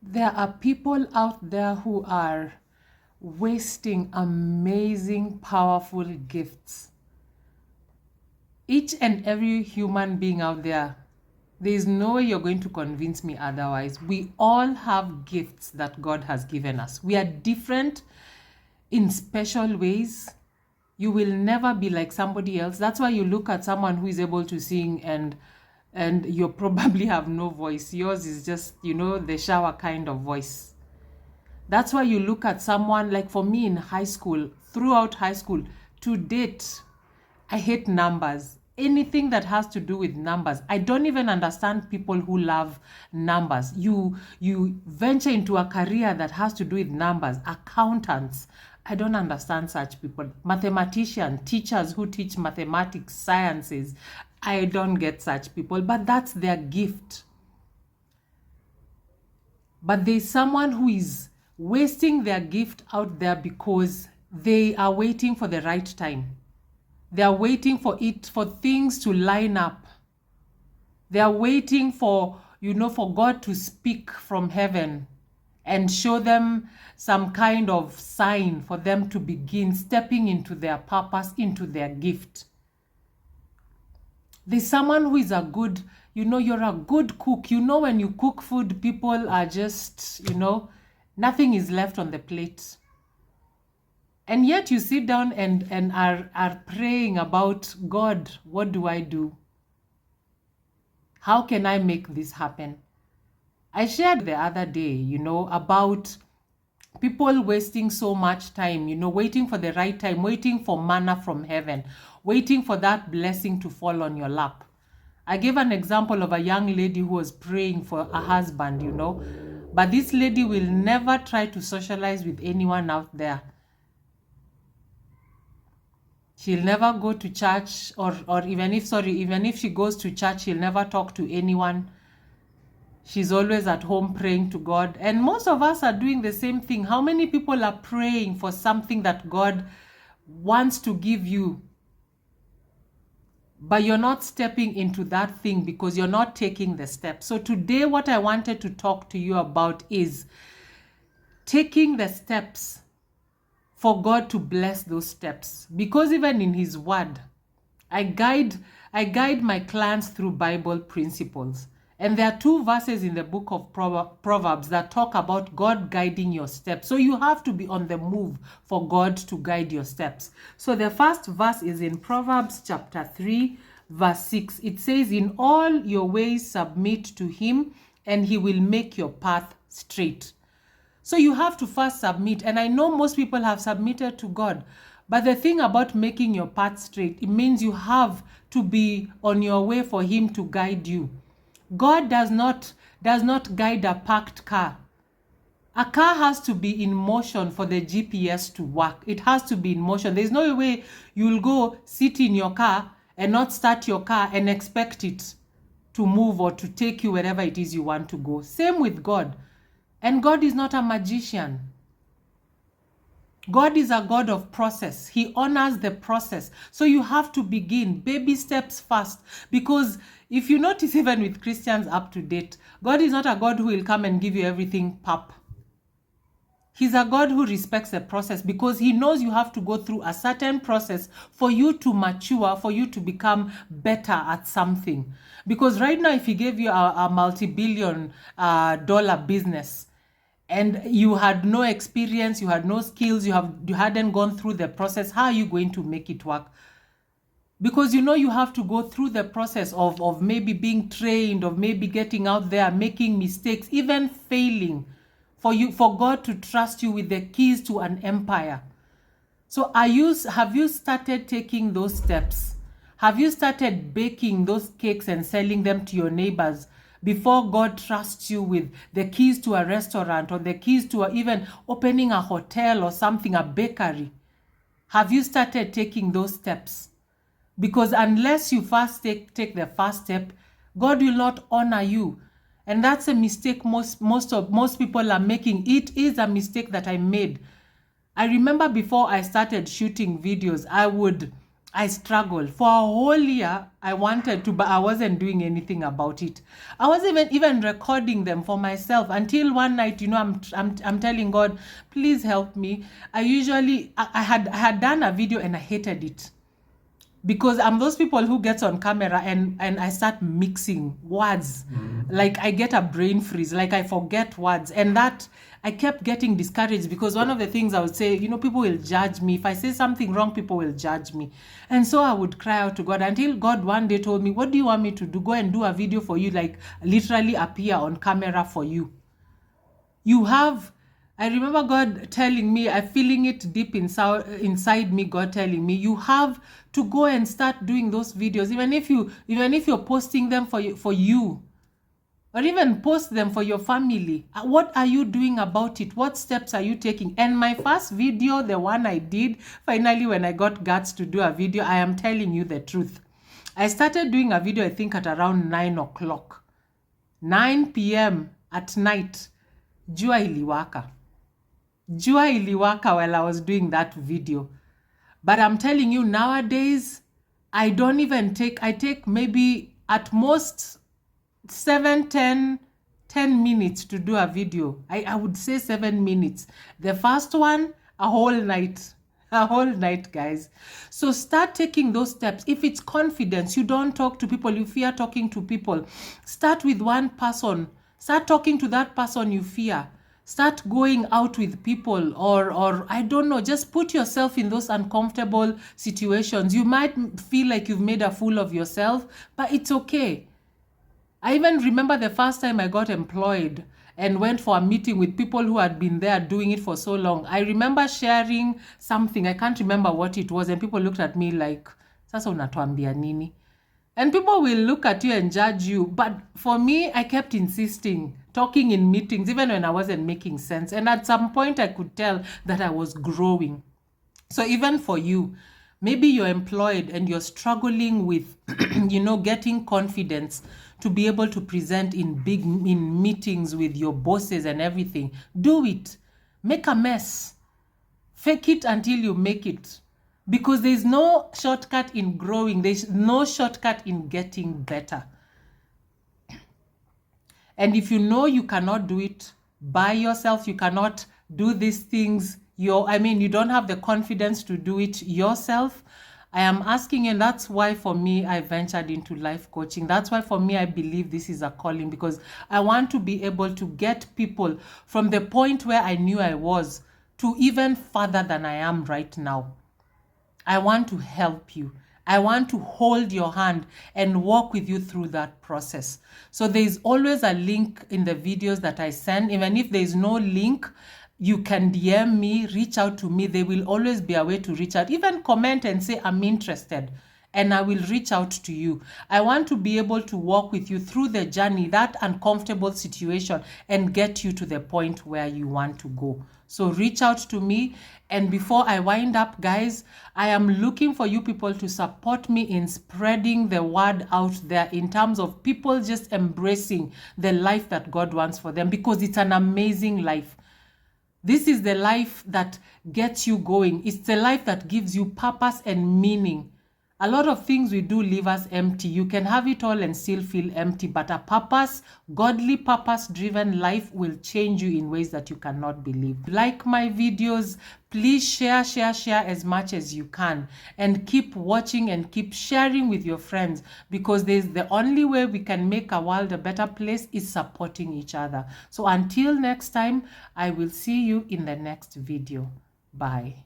There are people out there who are wasting amazing, powerful gifts. Each and every human being out there, there is no way you're going to convince me otherwise. We all have gifts that God has given us. We are different in special ways. You will never be like somebody else. That's why you look at someone who is able to sing and you probably have no voice. Yours is just, the shower kind of voice. That's why you look at someone like, for me in high school, throughout high school, to date, I hate numbers. Anything that has to do with numbers. I don't even understand people who love numbers. You venture into a career that has to do with numbers, accountants. I don't understand such people. Mathematicians, teachers who teach mathematics, sciences. I don't get such people, but that's their gift. But there's someone who is wasting their gift out there because they are waiting for the right time. They are waiting for things to line up. They are waiting for God to speak from heaven and show them some kind of sign for them to begin stepping into their purpose, into their gift. There's someone who is a good, you're a good cook. When you cook food, people are just, nothing is left on the plate. And yet you sit down and are praying about, God, what do I do? How can I make this happen? I shared the other day, about people wasting so much time, waiting for the right time, waiting for manna from heaven, waiting for that blessing to fall on your lap. I gave an example of a young lady who was praying for a husband, but this lady will never try to socialize with anyone out there. She'll never go to church, or even if she goes to church, she'll never talk to anyone. She's always at home praying to God. And most of us are doing the same thing. How many people are praying for something that God wants to give you, but you're not stepping into that thing because you're not taking the steps? So today, what I wanted to talk to you about is taking the steps for God to bless those steps. Because even in His Word, I guide my clients through Bible principles. And there are 2 verses in the book of Proverbs that talk about God guiding your steps. So you have to be on the move for God to guide your steps. So the first verse is in Proverbs chapter 3, verse 6. It says, "In all your ways submit to Him, and He will make your path straight." So you have to first submit. And I know most people have submitted to God. But the thing about making your path straight, it means you have to be on your way for Him to guide you. God does not guide a parked car. A car has to be in motion for the GPS to work. It has to be in motion. There's no way you'll go sit in your car and not start your car and expect it to move or to take you wherever it is you want to go. Same with God. And God is not a magician. God is a God of process. He honors the process. So you have to begin baby steps first. Because if you notice, even with Christians up to date, God is not a God who will come and give you everything pop. He's a God who respects the process because He knows you have to go through a certain process for you to mature, for you to become better at something. Because right now, if He gave you a multi-billion dollar business, and you had no experience, you had no skills, you hadn't gone through the process, how are you going to make it work? Because you have to go through the process of maybe being trained, of maybe getting out there, making mistakes, even failing, for God to trust you with the keys to an empire. So have you started taking those steps? Have you started baking those cakes and selling them to your neighbors before God trusts you with the keys to a restaurant or the keys to even opening a hotel or something, a bakery? Have you started taking those steps? Because unless you first take the first step, God will not honor you. And that's a mistake most people are making. It is a mistake that I made. I remember before I started shooting videos, I would I struggled for a whole year. I wanted to, but I wasn't doing anything about it. I wasn't even recording them for myself until one night, you know, I'm telling God, please help me. I had done a video and I hated it, because I'm those people who gets on camera and I start mixing words. Like I get a brain freeze, like I forget words, and that I kept getting discouraged, because one of the things I would say, you know, people will judge me. If I say something wrong, people will judge me. And so I would cry out to God, until God one day told me, what do you want me to do? Go and do a video for you, like literally appear on camera for you. I remember God telling me, I'm feeling it deep inside me, God telling me, you have to go and start doing those videos, even if you're posting them for you, or even post them for your family. What are you doing about it? What steps are you taking? And my first video, the one I did, finally when I got guts to do a video, I am telling you the truth. I started doing a video, I think at around 9 o'clock. 9 p.m. at night. Jua iliwaka while I was doing that video. But I'm telling you, nowadays, I take maybe at most 10 minutes to do a video. I would say 7 minutes. The first one, a whole night, guys. So start taking those steps. If it's confidence, you don't talk to people, you fear talking to people. Start with one person. Start talking to that person you fear. Start going out with people, or I don't know, just put yourself in those uncomfortable situations. You might feel like you've made a fool of yourself, but it's okay. I even remember the first time I got employed and went for a meeting with people who had been there doing it for so long. I remember sharing something, I can't remember what it was, and people looked at me like, sasa unatuambia nini? And people will look at you and judge you. But for me, I kept insisting, talking in meetings, even when I wasn't making sense. And at some point, I could tell that I was growing. So even for you, maybe you're employed and you're struggling with, getting confidence to be able to present in meetings with your bosses and everything. Do it. Make a mess. Fake it until you make it. Because there's no shortcut in growing. There's no shortcut in getting better. And if you know you cannot do it by yourself, you cannot do these things, you don't have the confidence to do it yourself, I am asking, and that's why for me, I ventured into life coaching. That's why for me, I believe this is a calling, because I want to be able to get people from the point where I knew I was to even further than I am right now. I want to help you. I want to hold your hand and walk with you through that process. So there's always a link in the videos that I send. Even if there's no link, you can DM me, reach out to me. There will always be a way to reach out. Even comment and say, I'm interested, and I will reach out to you. I want to be able to walk with you through the journey, that uncomfortable situation, and get you to the point where you want to go. So reach out to me. And before I wind up, guys, I am looking for you people to support me in spreading the word out there in terms of people just embracing the life that God wants for them, because it's an amazing life. This is the life that gets you going. It's the life that gives you purpose and meaning. A lot of things we do leave us empty. You can have it all and still feel empty, but a godly purpose-driven life will change you in ways that you cannot believe. Like my videos, please share as much as you can, and keep watching and keep sharing with your friends, because the only way we can make our world a better place is supporting each other. So until next time, I will see you in the next video. Bye.